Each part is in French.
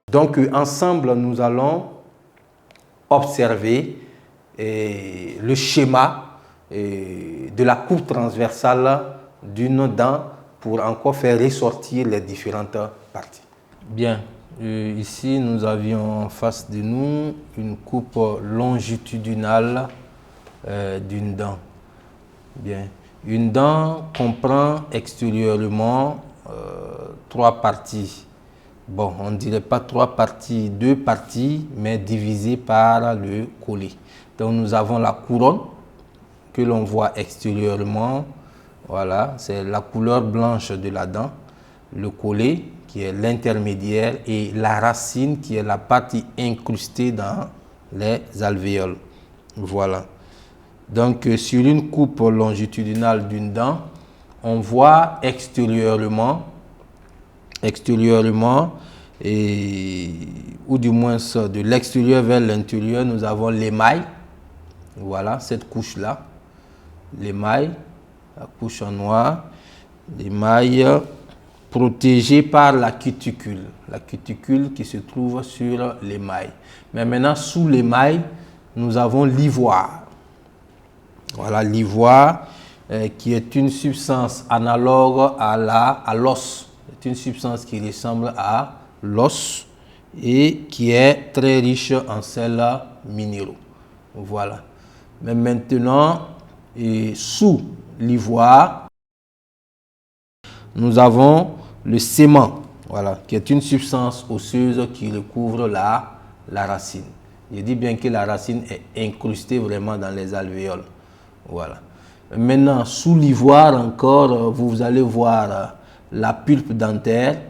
Donc, ensemble, nous allons observer le schéma de la coupe transversale d'une dent pour encore faire ressortir les différentes parties. Bien, ici nous avions en face de nous une coupe longitudinale d'une dent. Bien, une dent comprend extérieurement trois parties. Bon, on ne dirait pas trois parties, deux parties, mais divisées par le collet. Donc nous avons la couronne que l'on voit extérieurement. Voilà, c'est la couleur blanche de la dent. Le collet qui est l'intermédiaire et la racine qui est la partie incrustée dans les alvéoles. Voilà. Donc sur une coupe longitudinale d'une dent, on voit extérieurement, ou du moins de l'extérieur vers l'intérieur, nous avons l'émail. Voilà, cette couche-là. L'émail, la couche en noir. L'émail protégé par la cuticule qui se trouve sur l'émail. Mais maintenant, sous l'émail, nous avons l'ivoire. Voilà, l'ivoire qui est une substance analogue à l'os. C'est une substance qui ressemble à l'os et qui est très riche en sels minéraux. Voilà. Mais maintenant, sous l'ivoire, nous avons le sément, voilà, qui est une substance osseuse qui recouvre la racine. Je dis bien que la racine est incrustée vraiment dans les alvéoles. Voilà. Maintenant, sous l'ivoire encore, vous allez voir la pulpe dentaire.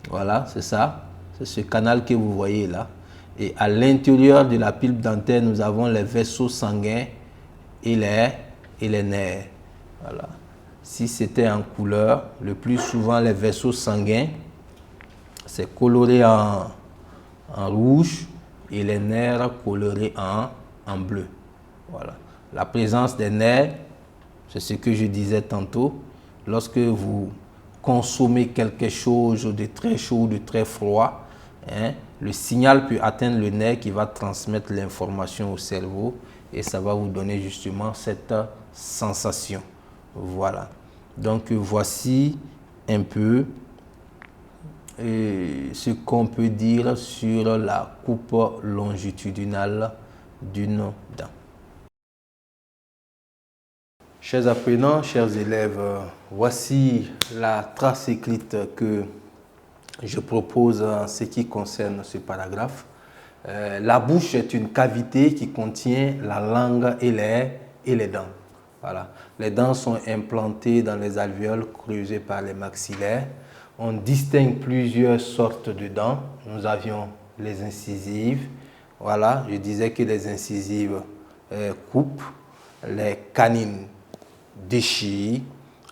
Voilà, c'est ça. C'est ce canal que vous voyez là. Et à l'intérieur de la pulpe dentaire, nous avons les vaisseaux sanguins et les nerfs. Voilà. Si c'était en couleur, le plus souvent les vaisseaux sanguins, c'est coloré en rouge et les nerfs colorés en bleu. Voilà. La présence des nerfs, c'est ce que je disais tantôt. Lorsque vous consommez quelque chose de très chaud ou de très froid, le signal peut atteindre le nerf qui va transmettre l'information au cerveau et ça va vous donner justement cette sensation. Voilà. Donc voici un peu ce qu'on peut dire sur la coupe longitudinale d'une dent. Chers apprenants, chers élèves, voici la trace écrite que je propose en ce qui concerne ce paragraphe. La bouche est une cavité qui contient la langue et les dents. Voilà. Les dents sont implantées dans les alvéoles creusées par les maxillaires. On distingue plusieurs sortes de dents. Nous avions les incisives. Voilà, je disais que les incisives coupent, les canines déchirent,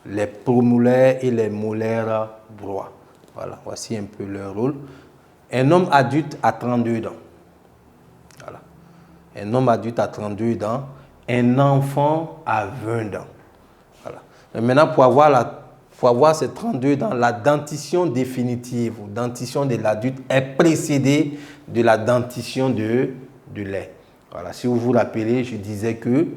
les prémolaires et les molaires broient. Voilà, voici un peu leur rôle. Un homme adulte a 32 dents. Voilà. Un homme adulte a 32 dents. Un enfant a 20 dents. Voilà. Et maintenant, pour avoir ces 32 dents, la dentition définitive ou dentition de l'adulte est précédée de la dentition de lait. Voilà. Si vous vous rappelez, je disais que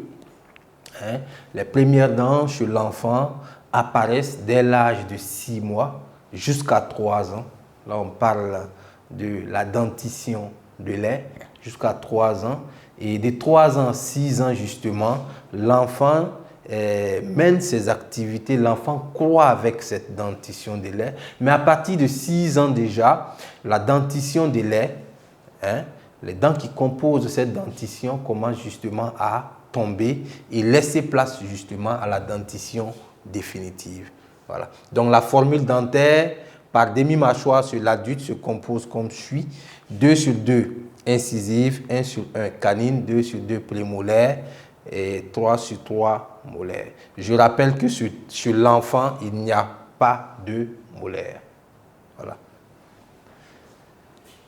les premières dents chez l'enfant apparaissent dès l'âge de 6 mois jusqu'à 3 ans. Là, on parle de la dentition de lait jusqu'à 3 ans. Et de 3 ans à 6 ans, justement, l'enfant mène ses activités, l'enfant croît avec cette dentition de lait. Mais à partir de 6 ans déjà, la dentition de lait, les dents qui composent cette dentition commencent justement à tomber et laisser place justement à la dentition définitive. Voilà. Donc la formule dentaire par demi-mâchoire sur l'adulte se compose comme suit: 2 sur 2 incisives, 1 sur 1 canines, 2 sur 2 prémolaires et 3 sur 3 molaires. Je rappelle que sur l'enfant, il n'y a pas de molaires. Voilà.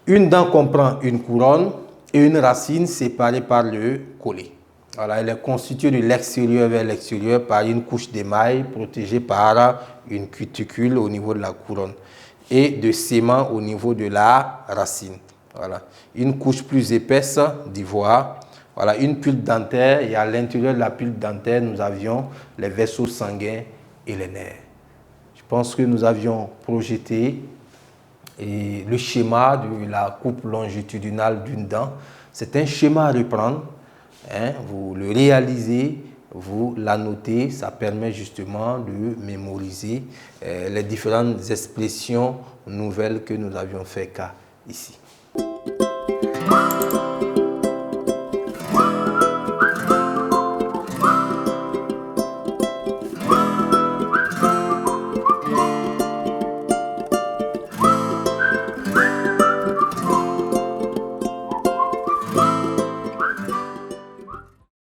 Une dent comprend une couronne et une racine séparée par le collet. Voilà, elle est constituée de l'extérieur vers l'extérieur par une couche d'émail protégée par une cuticule au niveau de la couronne. et de sément au niveau de la racine. Voilà. Une couche plus épaisse d'ivoire. Voilà, une pulpe dentaire et à l'intérieur de la pulpe dentaire, nous avions les vaisseaux sanguins et les nerfs. Je pense que nous avions projeté le schéma de la coupe longitudinale d'une dent. C'est un schéma à reprendre. Hein, vous le réalisez, vous l'annotez, ça permet justement de mémoriser les différentes expressions nouvelles que nous avions fait cas ici.